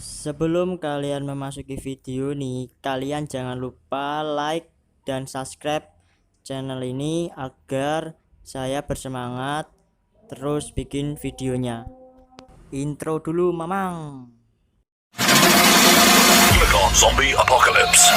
Sebelum kalian memasuki video nih, kalian jangan lupa like dan subscribe channel ini agar saya bersemangat terus bikin videonya. Intro dulu, Mamang. Click on Zombie Apocalypse.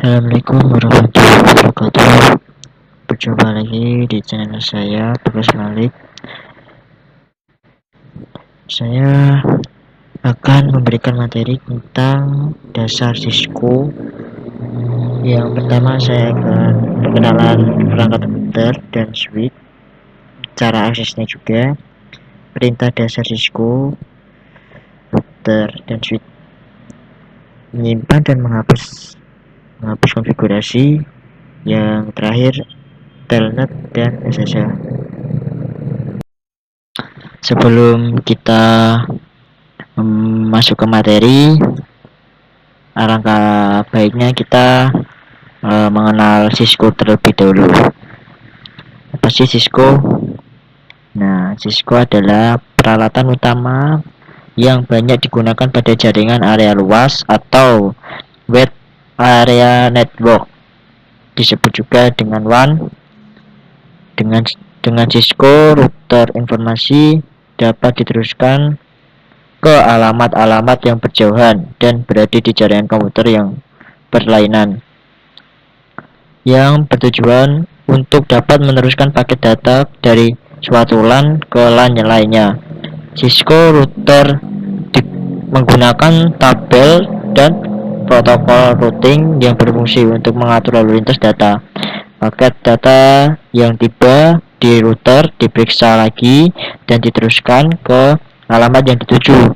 Assalamualaikum warahmatullahi wabarakatuh. Berjumpa lagi di channel saya, Bagas Malik. Saya akan memberikan materi tentang dasar Cisco. Yang pertama saya akan perkenalan perangkat komputer dan switch, cara aksesnya juga, perintah dasar Cisco, router dan switch, menyimpan dan menghapus konfigurasi, yang terakhir telnet dan SSH. Sebelum kita masuk ke materi, alangkah baiknya kita mengenal Cisco terlebih dahulu. Apa sih Cisco? Nah, Cisco adalah peralatan utama yang banyak digunakan pada jaringan area luas atau wide area network, disebut juga dengan WAN. Dengan Cisco, router informasi dapat diteruskan ke alamat-alamat yang berjauhan dan berada di jaringan komputer yang berlainan, yang bertujuan untuk dapat meneruskan paket data dari suatu LAN ke LAN yang lainnya. Cisco router menggunakan tabel dan protokol routing yang berfungsi untuk mengatur lalu lintas data. Paket data yang tiba di router diperiksa lagi dan diteruskan ke alamat yang dituju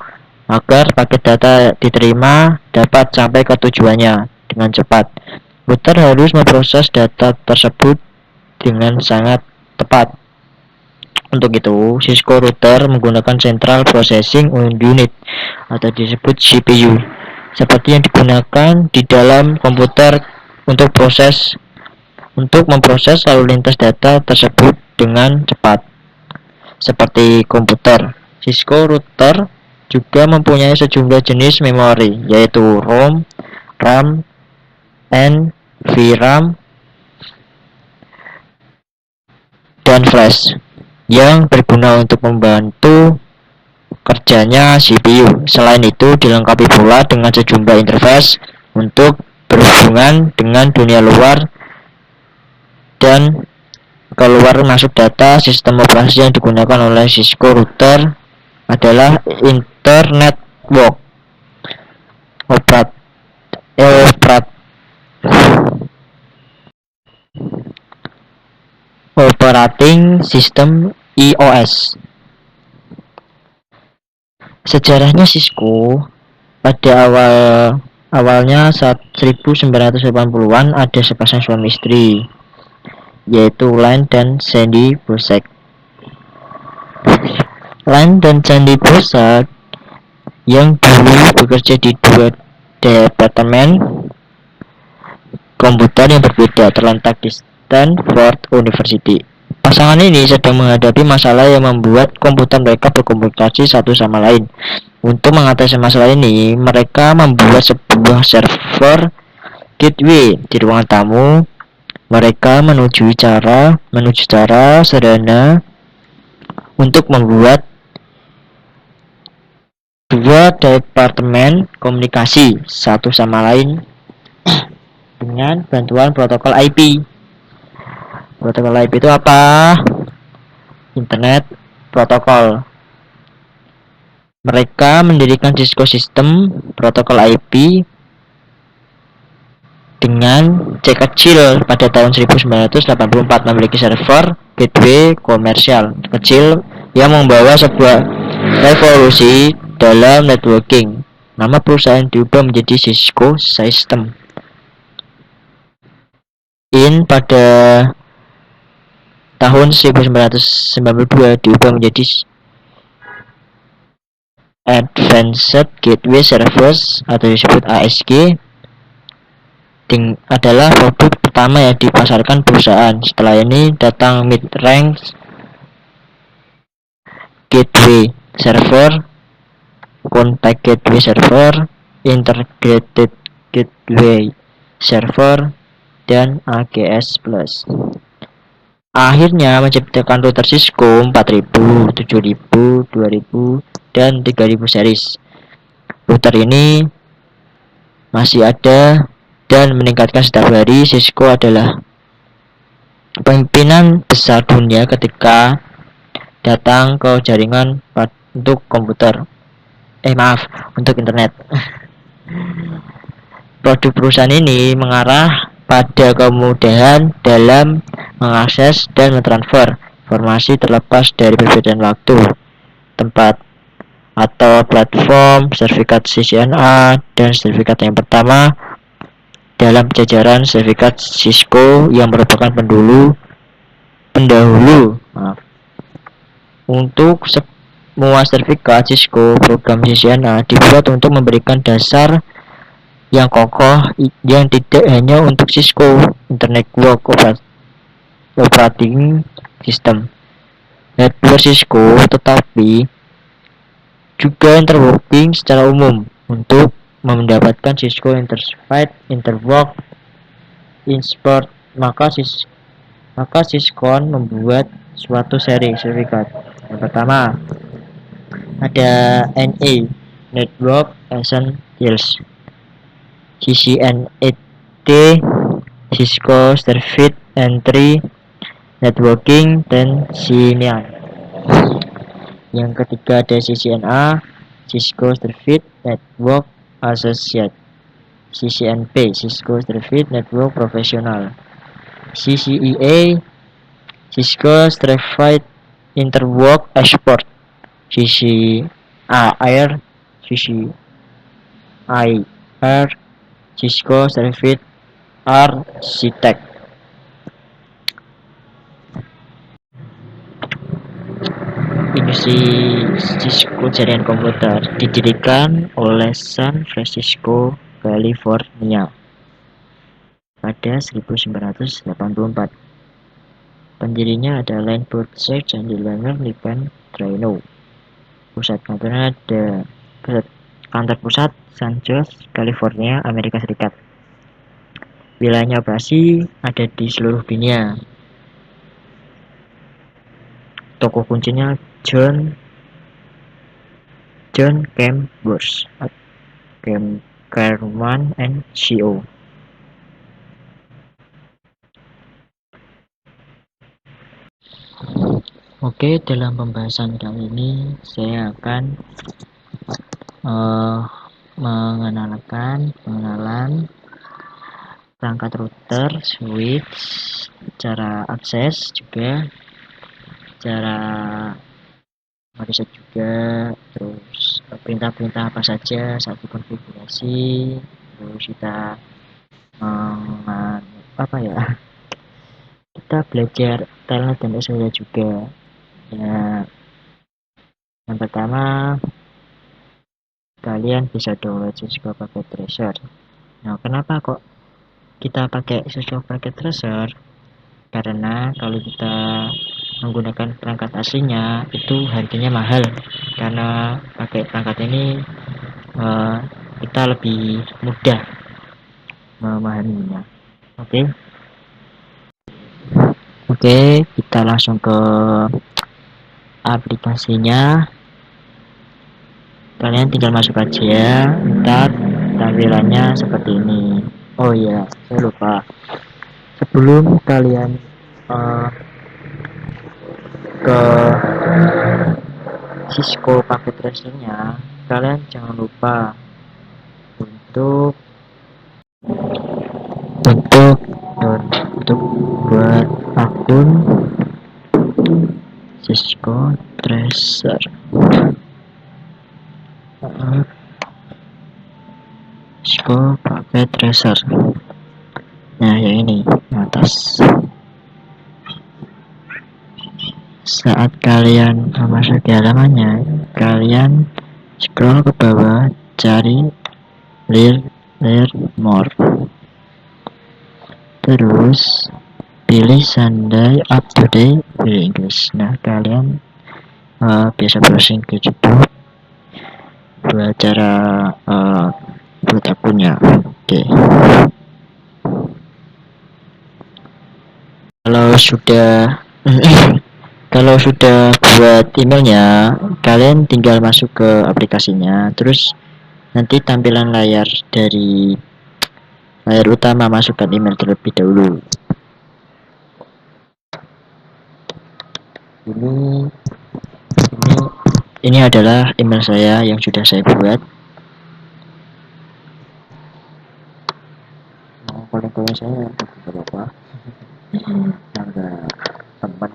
agar paket data diterima dapat sampai ke tujuannya dengan cepat. Router harus memproses data tersebut dengan sangat tepat. Untuk itu, Cisco router menggunakan Central Processing Unit atau disebut CPU, seperti yang digunakan di dalam komputer untuk memproses lalu lintas data tersebut dengan cepat. Seperti komputer, Cisco router juga mempunyai sejumlah jenis memori, yaitu ROM, RAM, NVRAM, dan flash, yang berguna untuk membantu kerjanya CPU. Selain itu, dilengkapi pula dengan sejumlah interface untuk berhubungan dengan dunia luar dan keluar masuk data. Sistem operasi yang digunakan oleh Cisco router adalah Internet Operating System iOS. Sejarahnya Cisco pada awalnya saat 1980-an ada sepasang suami istri, yaitu Lynn dan Sandy Bossack. Lynn dan Sandy Bossack yang dulu bekerja di dua departemen komputer yang berbeda terletak di Stanford University. Pasangan ini sedang menghadapi masalah yang membuat komputer mereka berkomunikasi satu sama lain. Untuk mengatasi masalah ini, mereka membuat sebuah server gateway di ruangan tamu. Mereka menuju cara sederhana untuk membuat dua departemen komunikasi satu sama lain dengan bantuan protokol IP. Protokol IP itu apa? Internet Protocol. Mereka mendirikan Cisco System Protocol IP dengan C kecil pada tahun 1984, memiliki server gateway komersial kecil yang membawa sebuah revolusi dalam networking. Nama perusahaan diubah menjadi Cisco System pada tahun 1992, diubah menjadi Advanced Gateway Service atau disebut ASG adalah produk pertama yang dipasarkan perusahaan. Setelah ini datang mid-range gateway server, contact gateway server, integrated gateway server, dan AGS Plus. Akhirnya menciptakan router Cisco 4000, 7000, 2000, dan 3000 series. Router ini masih ada dan meningkatkan setiap hari. Cisco adalah pimpinan besar dunia ketika datang ke jaringan untuk komputer. Untuk internet. Produk perusahaan ini mengarah pada kemudahan dalam mengakses dan mentransfer informasi terlepas dari perbedaan waktu, tempat, atau platform. Sertifikat CCNA dan sertifikat yang pertama dalam jajaran sertifikat Cisco yang merupakan pendahulu untuk semua sertifikat Cisco. Program CCNA dibuat untuk memberikan dasar yang kokoh yang tidak hanya untuk Cisco Internet Network Operating System Network Cisco, tetapi juga interworking secara umum untuk mendapatkan Cisco Interwork Insport. Maka Cisco membuat suatu seri sertifikat. Yang pertama ada NA Network Essentials, CCNA Cisco Certified Entry Networking, dan CCNA. Yang ketiga ada CCNA Cisco Certified Network Associate, CCNP Cisco Certified Network Professional, CCEA Cisco Certified Interwork Expert, CCIR Cisco Certified Architect. Industri Cisco jaringan komputer didirikan oleh San Francisco, California pada 1984. Pendirinya adalah Len Burchett dan Leonard Liban Traino. Pusat kantor pusat San Jose, California, Amerika Serikat. Wilayahnya operasi ada di seluruh dunia. Toko kuncinya John Chambers, Kerman and Co. Oke, dalam pembahasan kali ini saya akan pengenalan perangkat router, switch, cara akses juga, cara mereset juga, terus perintah-perintah apa saja saat konfigurasi, terus kita kita belajar telnet dan SSL juga. Ya, yang pertama kalian bisa download Cisco Packet Tracer. Nah, kenapa kok kita pakai Cisco Packet Tracer? Karena kalau kita menggunakan perangkat aslinya itu harganya mahal, karena pakai perangkat ini kita lebih mudah memahaminya. Oke, kita langsung ke aplikasinya. Kalian tinggal masuk aja. Ntar tampilannya seperti ini. Oh iya, saya lupa. Sebelum kalian ke Cisco Packet Tracer-nya, kalian jangan lupa untuk buat akun Cisco Tracer. Cisco Packet Tracer. Nah, yang ini atas. Saat kalian memasuki halamannya, kalian scroll ke bawah, cari learn more. Terus pilih Sunday up to date pilih Inggris. Nah, kalian biasa browsing ke YouTube buat cara buat akunnya. Oke. Kalau sudah kalau sudah buat emailnya, kalian tinggal masuk ke aplikasinya, terus nanti tampilan layar dari layar utama masukkan email terlebih dahulu. Ini ini adalah email saya yang sudah saya buat. Kalau saya beberapa ada teman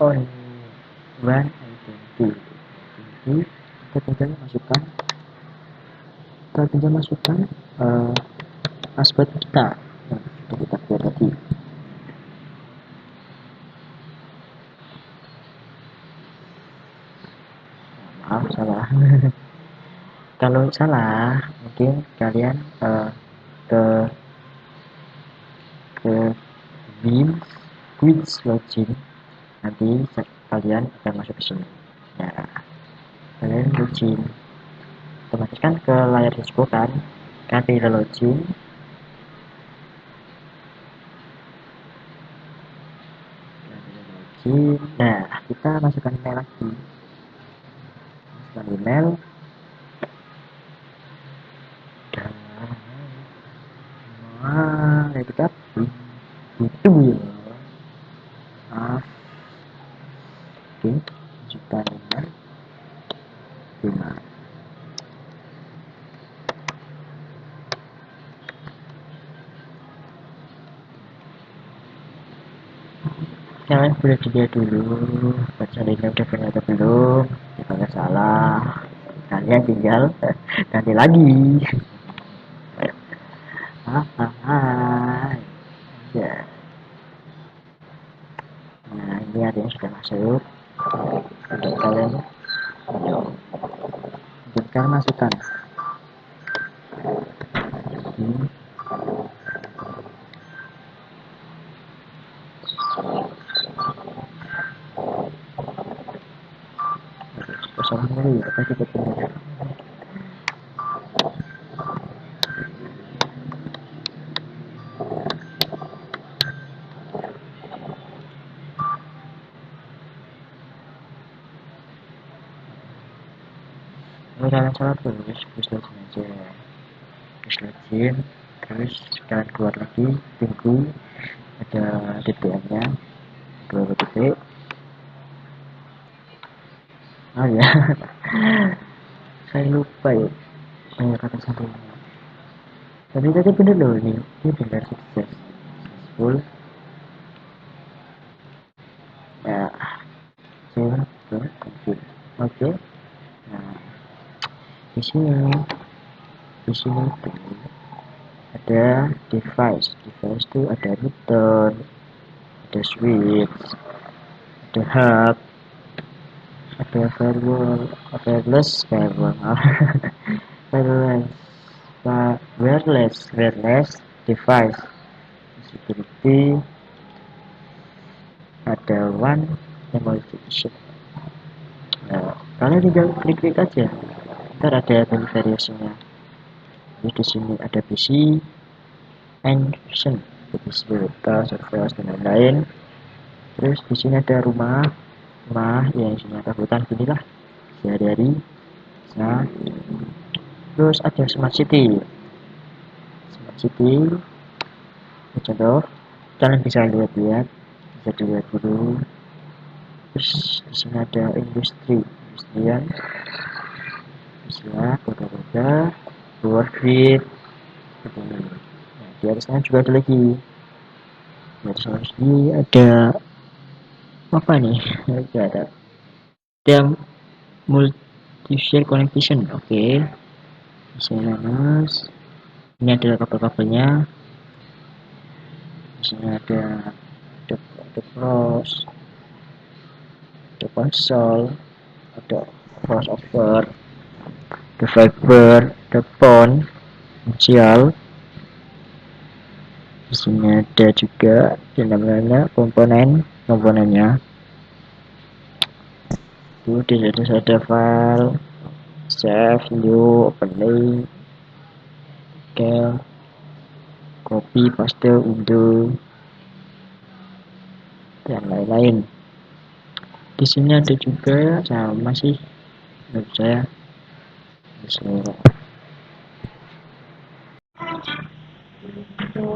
on one identity kita tinggal masukkan password kita yang sudah kita buat tadi. Maaf salah. Kalau salah mungkin kalian ke Beams quiz login, nanti kalian akan masuk ke sini. Nah, kalian login otomatis kan ke layar disco kan, pilih login. Nah, kita masukkan email lagi, masukkan email. Kita itu ya. Oke, masukkan email. Kalian boleh dilihat dulu baca email udah benar atau belum. Kalau salah kalian tinggal ganti lagi. Ya. Nah, ini ada yang sudah masuk. Untuk kalian masukkan. Kosong dulu ya, kita benar. Kalau kalian salah tulis login aja, login, terus kalian keluar lagi, tunggu ada DPM-nya 2 detik. Ya, saya lupa ya kata satunya. Tapi tadi bener loh ini benar successful. Ya, oke. Nah, di sini ada device itu ada router, ada switch, ada hub, ada firewall, wireless device, security, ada one emulsion. Nah, kalian tinggal klik aja, ntar ada variasinya. Jadi di sini ada PC, Envision, PC server dan lain-lain. Terus di sini ada rumah yang isinya hutan ginilah sehari-hari. Nah, terus ada smart city, contoh kalian bisa lihat dulu. Terus di sini ada industrian, bisa roda-roda, power grid. Nah, di atasnya juga ada lagi. Di atasnya sini ada apa nih? Ada multi-share connection. Oke. Di sini ini adalah kabel-kabelnya. Di sini ada cross, ada console, ada crossover, ada fiber, ada font inisial. Di sini ada juga namanya komponennya. Itu di situ ada file, save, new, opening, scan, copy, paste, undo, dan lain-lain. Di sini ada juga sama sih menurut saya.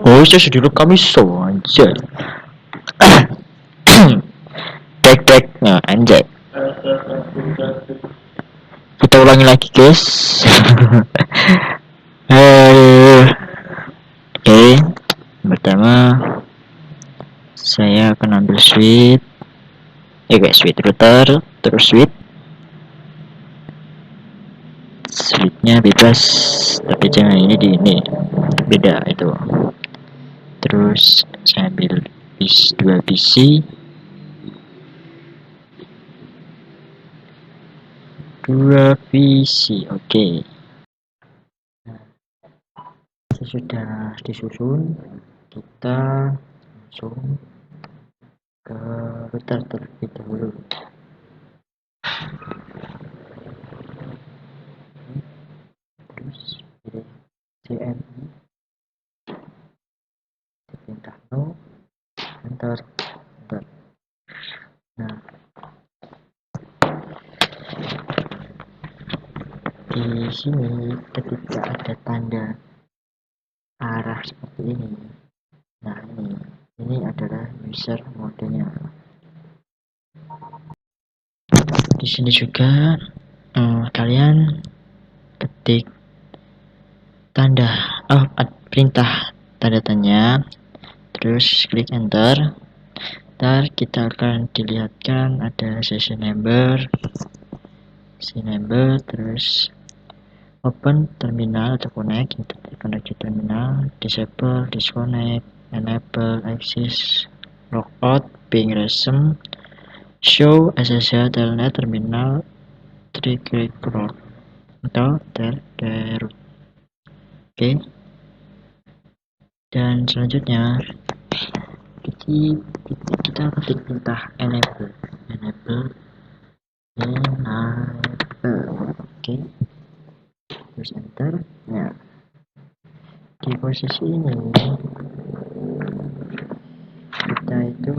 Oh, saya sudah rekam iso anjay. Tek nah anjay. Kita ulangi lagi guys. Oke, pertama saya akan ambil switch guys, switch router, terus switchnya bebas, tapi jangan ini di ini beda itu. Terus saya ambil dua PC, oke. Sudah disusun, kita langsung ke router terlebih dahulu. Terus pilih CMI, perintah no, enter. Nah, di sini ketika ada tanda arah seperti ini, nah ini adalah user modenya. Di sini juga kalian ketik tanda perintah tanda tanya, terus klik enter. Ntar kita akan dilihatkan ada session number, terus open terminal atau connect di terminal, disable, disconnect, enable, access, logout, ping resume, show SSH telnet terminal, trigger root atau root. Oke. Dan selanjutnya kita ketik perintah enable. Oke. Terus enter. Nah, di posisi ini kita itu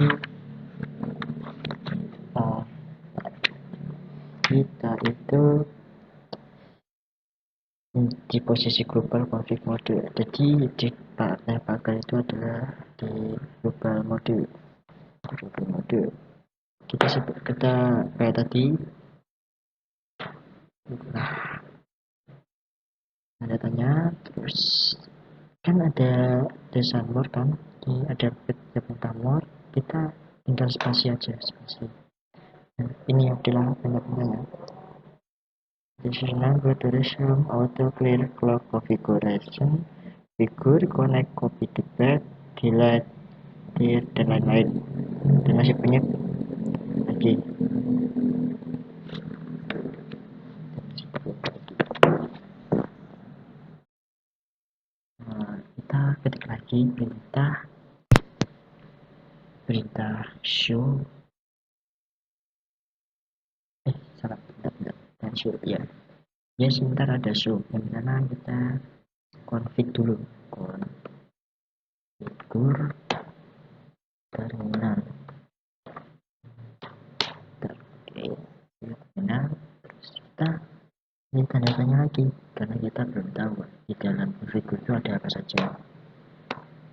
di posisi global config mode. Jadi di partner pagar itu adalah di global mode. Kita kayak tadi. Nah, ada tanya, terus kan ada tulisan more kan, ada perintah more, kita tinggal spasi aja, spasi. Nah, ini adalah tanda-tandanya. This is number duration, auto clear clock configuration, figure, connect, copy to bed, delete, clear, dan lain-lain. Dan masih banyak lagi. Nah, kita ketik lagi perintah show. Salah, dan show ya. Ya sebentar ada show. Yang mana kita config dulu. Configure terminal. Terminal. Terus kita ini tanda tanya lagi karena kita belum tahu di dalam configure itu ada apa saja.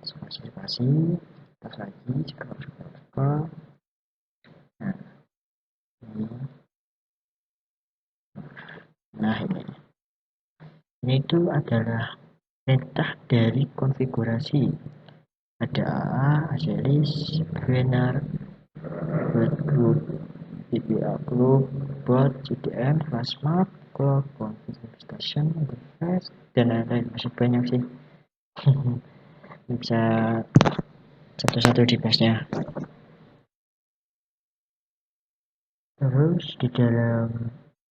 Spasi terus lagi scroll. Nah ini itu adalah perintah dari konfigurasi. Ada AA, ACList, Banner, Bird Group, VPA Group, Bot, GDM, Flashmap, Clock, Config Station, Device, dan lain-lain. Masih banyak sih. Bisa satu-satu dibahasnya.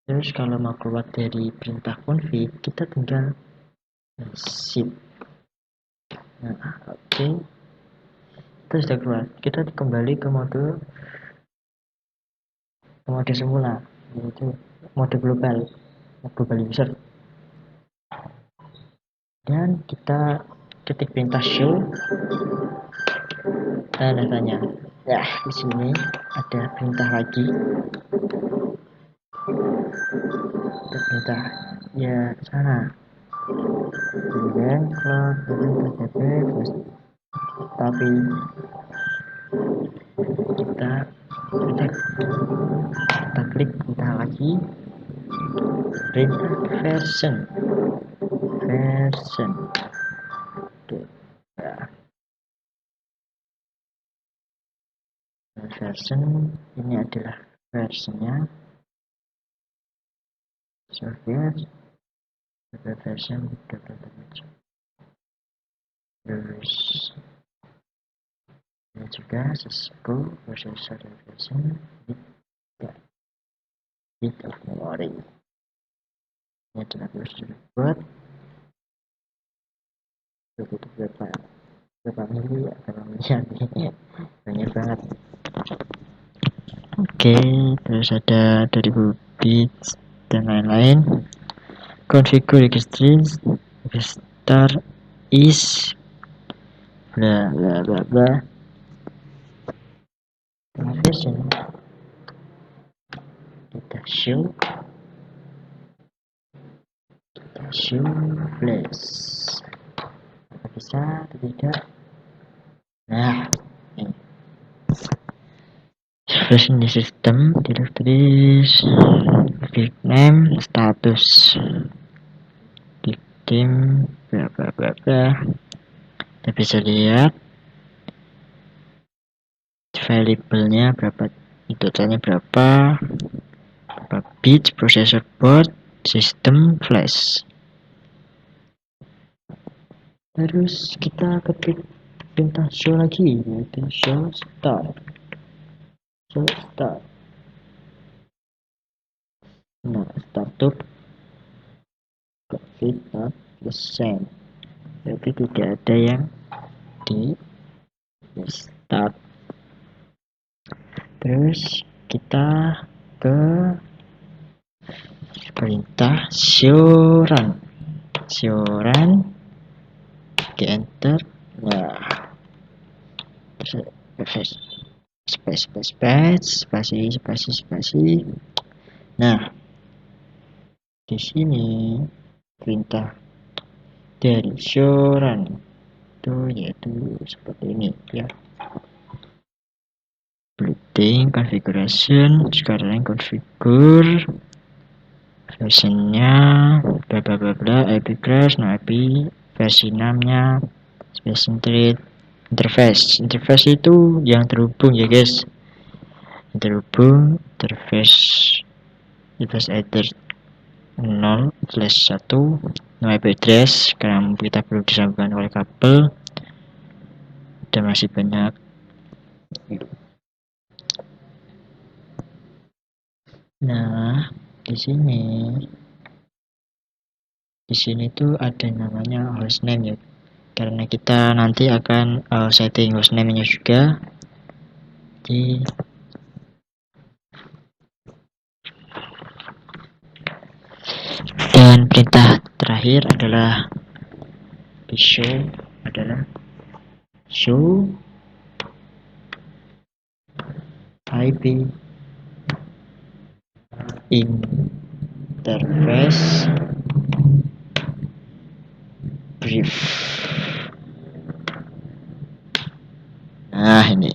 Terus kalau mau keluar dari perintah config, kita tinggal Sip. Nah, oke. Itu sudah keluar. Kita kembali ke mode semula, yaitu mode global user. Dan kita ketik perintah show tanya. Ya, di sini ada perintah lagi. Perintah ya sana. Kemudian cloud tapi kita klik perintah lagi, perintah version. Oke. Ya. Version ini adalah versinya software version terus ini juga Cisco processor version bit of memory. Ini adalah processor buat begitu berapa mili atau miliar nih, banyak banget. Oke, terus ada 2000 bits dan lain-lain. Configure registry start is bla bla bla bla. Version kita show flash, bisa atau tidak. Nah, ini version di sistem directories, big name, status, victim, bla bla bla bla. Kita bisa lihat variabelnya berapa, totalnya berapa bits, processor board, sistem, flash. Terus kita ketik perintah show lagi, yaitu show start. Nah, startup covid not the same, jadi tidak ada yang di start. Terus kita ke perintah show run, oke, enter. Nah, terus spasi. Nah, di sini perintah dari show run itu yaitu seperti ini ya. Blueting configuration, sekarang configure versionnya bla bla bla bla, IP crash, no IP, versi 6 nya, space interface itu yang terhubung ya guys, interface either 0/1, no IP address karena kita perlu disambungkan oleh kabel, dan masih banyak. Nah, di sini tuh ada namanya hostname ya, karena kita nanti akan setting hostname-nya juga. Dan perintah terakhir adalah show IP interface brief. Nah, ini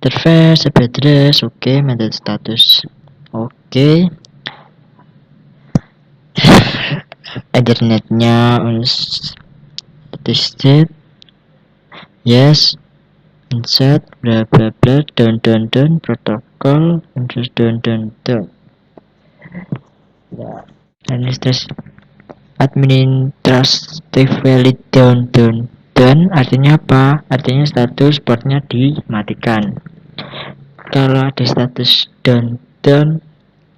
interface IP address, oke, method status, oke. Ethernetnya tested, yes, insert bla bla bla, down protokol, interest down. Ya, administratively down. Artinya apa? Artinya status portnya dimatikan. Kalau ada status down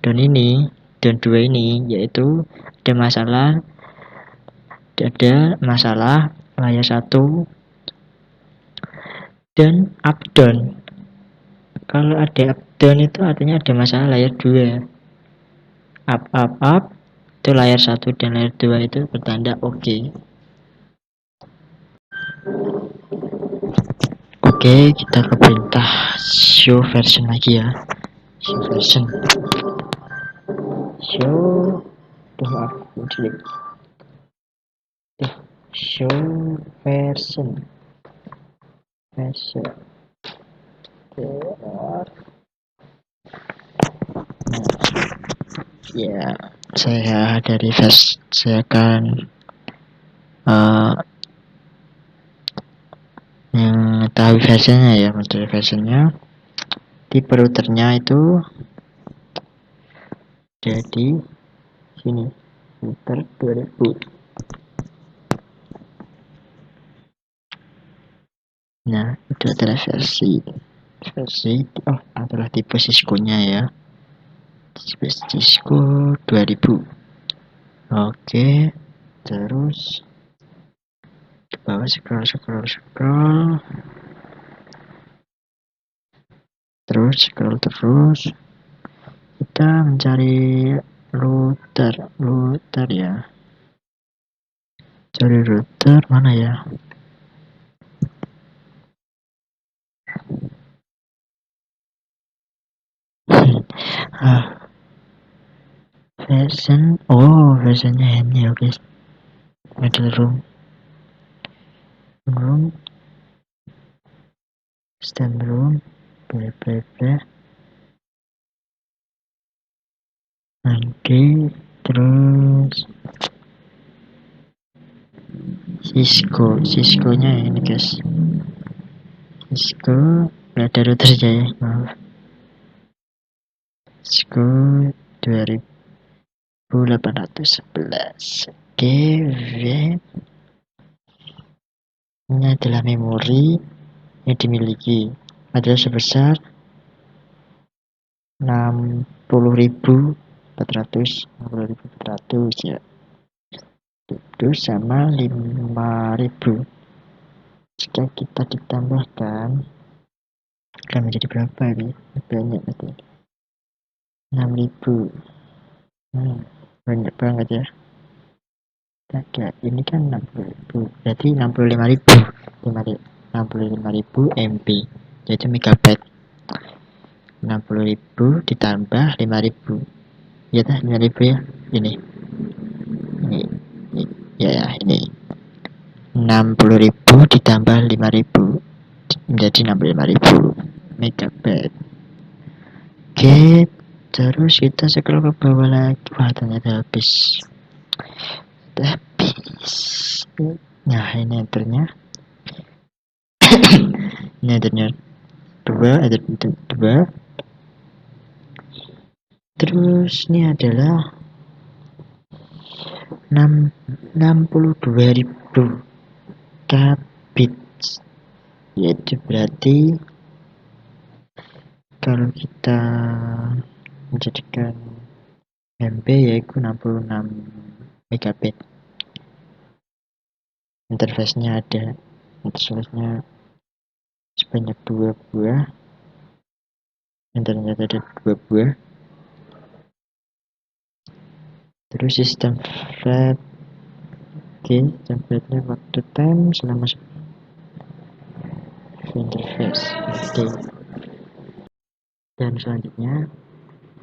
ini, down 2 ini, yaitu ada masalah ada masalah layar 1 dan up down. Kalau ada up down itu artinya ada masalah layar 2. Up itu layar 1 dan layar 2 itu bertanda oke. Oke, kita ke perintah show version lagi ya. Show version. Show show version. Ya, saya dari saya akan mengetahui versinya ya, mencari versinya. Tipe routernya itu jadi sini, router 2000. Nah, itu adalah versi adalah tipe Cisco-nya ya. Cisco 2000. Oke, terus ke bawah scroll. Terus scroll terus. Kita mencari router ya. Cari router mana ya? Versionnya ini oke. Middle room, stand room, bla. Oke, terus Cisco-nya ini guys. Cisco, nggak ada routernya ya, maaf. Cisco 2811. Oke, ini adalah memori yang dimiliki adalah sebesar 60.400 ya. Itu sama 5.000. Jika kita ditambahkan akan menjadi berapa ini? Banyak nanti. 6.000. Banyak banget ya. Ada, ini kan 60.000, berarti 65.000. 65.000 MB, yaitu megabyte. 60.000 ditambah 5.000. Ya tah, 5.000 ya. Ini ya ini. 60.000 ditambah 5.000 menjadi 65.000 megabyte. Oke, terus kita scroll ke bawah lagi. Wah, ternyata habis. Nah, ini enternya. Ini enternya 2, ada 2. Terus ini adalah 62.000 kbit, yaitu berarti kalau kita menjadikan MB yaitu 66 megabit. Interface-nya ada, interface-nya sebanyak 2 buah, ternyata ada 2 buah. Terus sistem flat, oke, template-nya waktu time selama interface, oke. Dan selanjutnya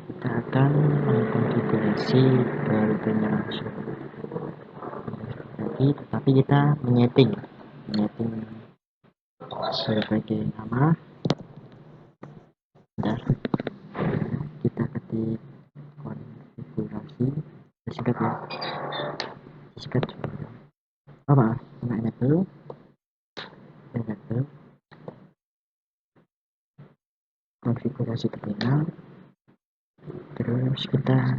kita akan mengkonfigurasi routernya langsung. Tapi kita menyeting sebagai nama. Bentar, kita ketik konfigurasi, disingkat ya, enable konfigurasi terminal. Terus kita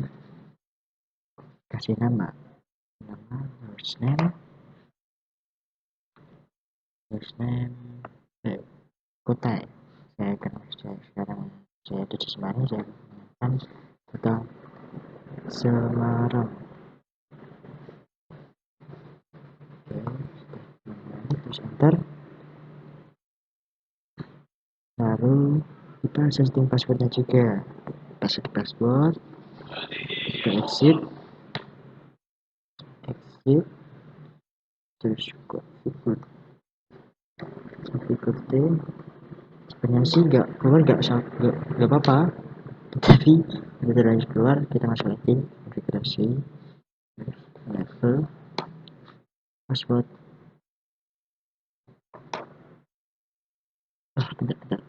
kasih nama hostname kota. Sekarang saya ada di Semarang, saya gunakan kota Semarang. enter. Lalu kita setting passwordnya juga, kasih password, kita exit, terus configure sebenarnya sih nggak keluar, nggak apa-apa, tapi begitu harus keluar kita masuk lagi konfigurasi level password. Bentar.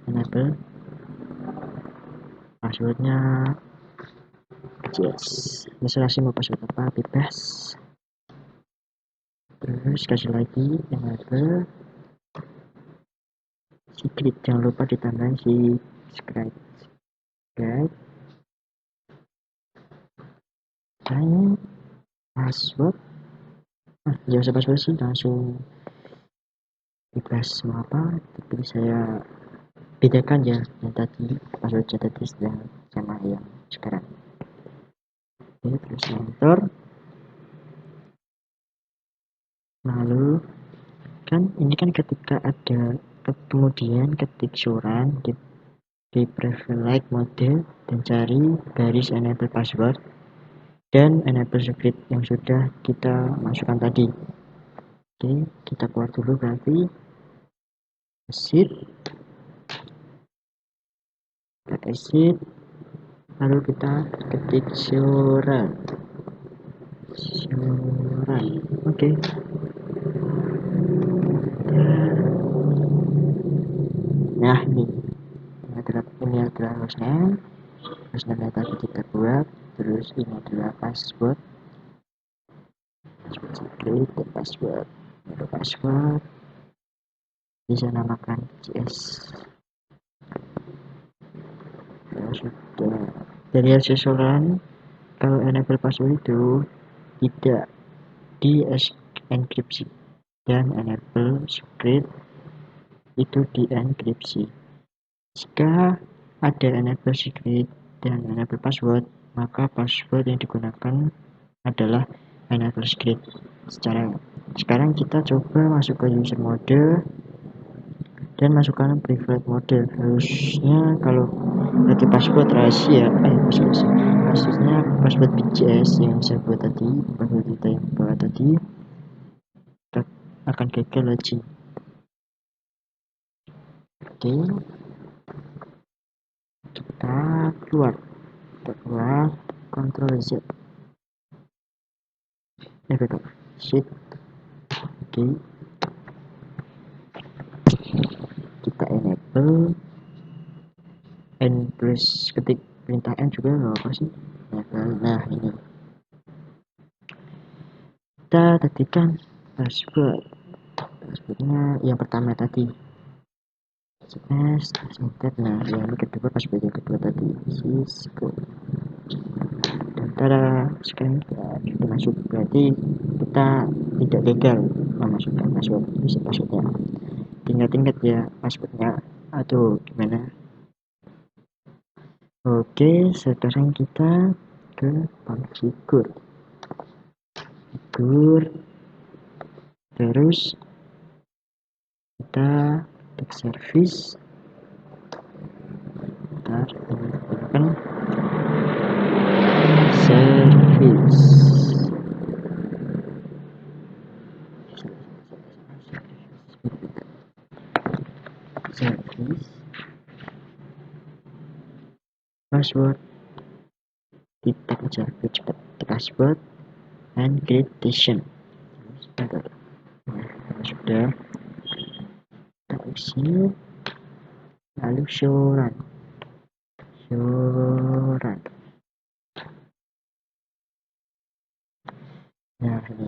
enable passwordnya yes, terserah sih mau password apa, bebas. Terus kasih lagi enable secret, jangan lupa ditambahin si subscribe dan password. Jangan usah password sih, langsung bebas mau apa, tapi saya bedakan ya yang tadi passwordnya tadi sama yang sekarang. Oke, terus enter. Lalu kan ini kan ketika ada kemudian ketik suran di privilege mode dan cari garis enable password dan enable secret yang sudah kita masukkan tadi. Oke, kita keluar dulu, berarti exit, lalu kita ketik suran. Oke. Nah ini adalah hostname tadi kita buat. Terus ini adalah password secret dan password bisa namakan CS. Ya sudah, dari hasil suran kalau enable password itu tidak di enkripsi dan enable secret itu di enkripsi. Jika ada enable secret dan enable password, maka password yang digunakan adalah enable secret. Sekarang kita coba masuk ke user mode dan masukkan private mode. Harusnya kalau pakai password rahasia, maksudnya password BCS yang saya buat tadi, password kita yang buat tadi akan gagal lagi. Oke, kita keluar Ctrl Z, betul, shift. Oke, kita enable n plus ketik perintah n juga nggak apa sih. Nah ini kita ketikkan passwordnya yang pertama tadi, nah yang kedua password yang kedua tadi Cisco. Sekarang kita masuk, berarti kita tidak gagal memasukkan password. Bisa passwordnya tingkat ya passwordnya, atau gimana. Oke, sekarang kita ke configure, terus kita klik service. Ini service password, kita aja cepat password and creation. Sudah kita isi, lalu suran. Nah ini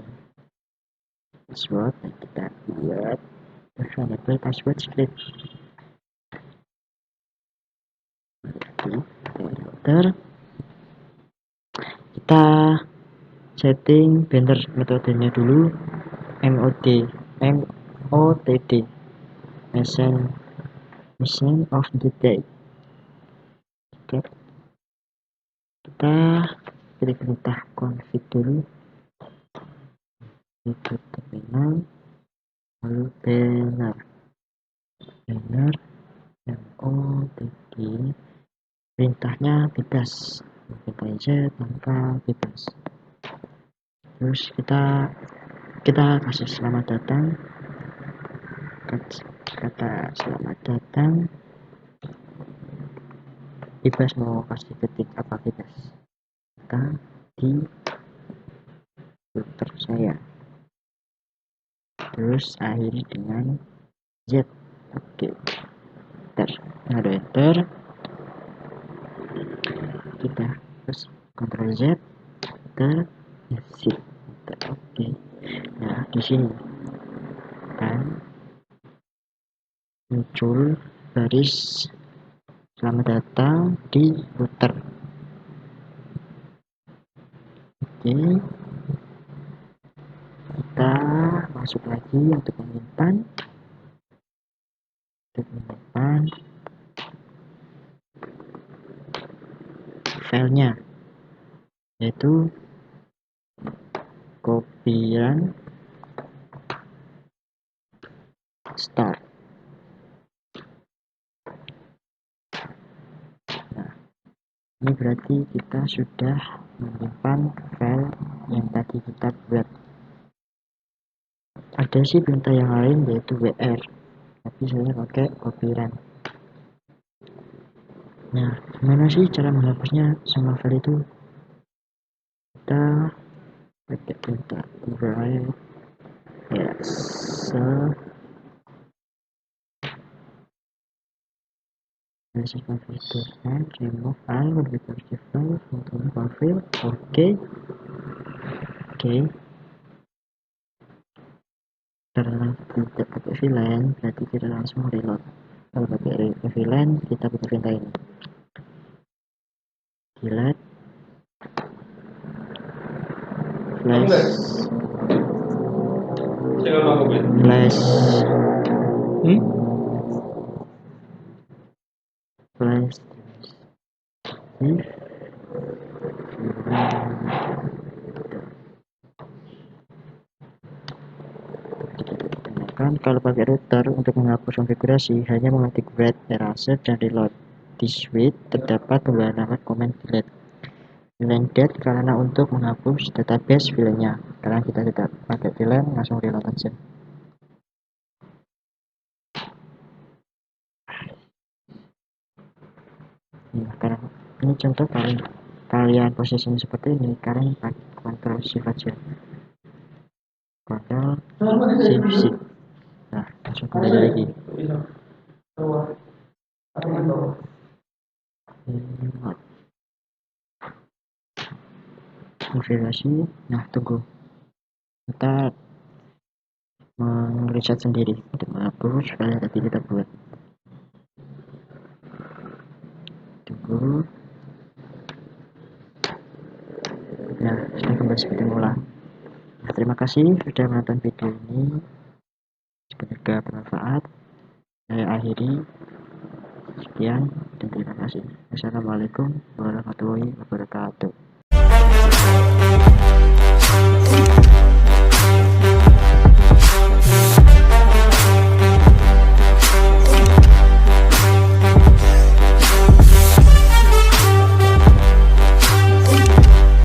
password yang kita buat, enable password secret. Enter. Kita setting banner metodenya dulu, MOTD, machine of the day. Oke, kita pilih perintah config dulu, itu terminal, lalu banner yang OTG, perintahnya bebas, kita Z tanpa bebas. Terus kita kasih selamat datang, kata selamat datang, bebas mau kasih ketik apa bebas, kita di filter saya, terus akhiri dengan Z. Oke, enter, kita terus Ctrl Z, enter, exit, enter. Oke, nah di sini kan muncul baris selamat datang di router. Oke, kita masuk lagi untuk menyimpan filenya, yaitu kopian start. Nah, ini berarti kita sudah menyimpan file yang tadi kita buat. Ada sih perintah yang lain yaitu WR, tapi saya pakai copy-run. Nah, gimana sih cara menghapusnya semua file itu? Kita pakai perintah write message configure and remove file configure file untuk config. Oke, karena tidak pakai VLAN berarti kita langsung reload. Kalau pakai VLAN kita pakai perintah ini, delete flash kalau pakai router untuk menghapus konfigurasi hanya mengetik write, erase, dan reload. Di switch terdapat dua alamat command delete. Delete karena untuk menghapus database filenya. Karena kita tidak pakai delete, langsung reload aja. Nah, karena ini contoh kalian posisinya seperti ini, kalian pakai Ctrl Shift aja. Ctrl Shift. Nah, langsung kembali lagi. Konfigurasi. Nah, tunggu. Kita melihat sendiri untuk menghapus file yang tadi kita buat. Tunggu. Nah, sudah kembali seperti mula. Nah, terima kasih sudah menonton video ini. Semoga bermanfaat. Saya akhiri. Sekian dan terima kasih. Wassalamualaikum warahmatullahi wabarakatuh.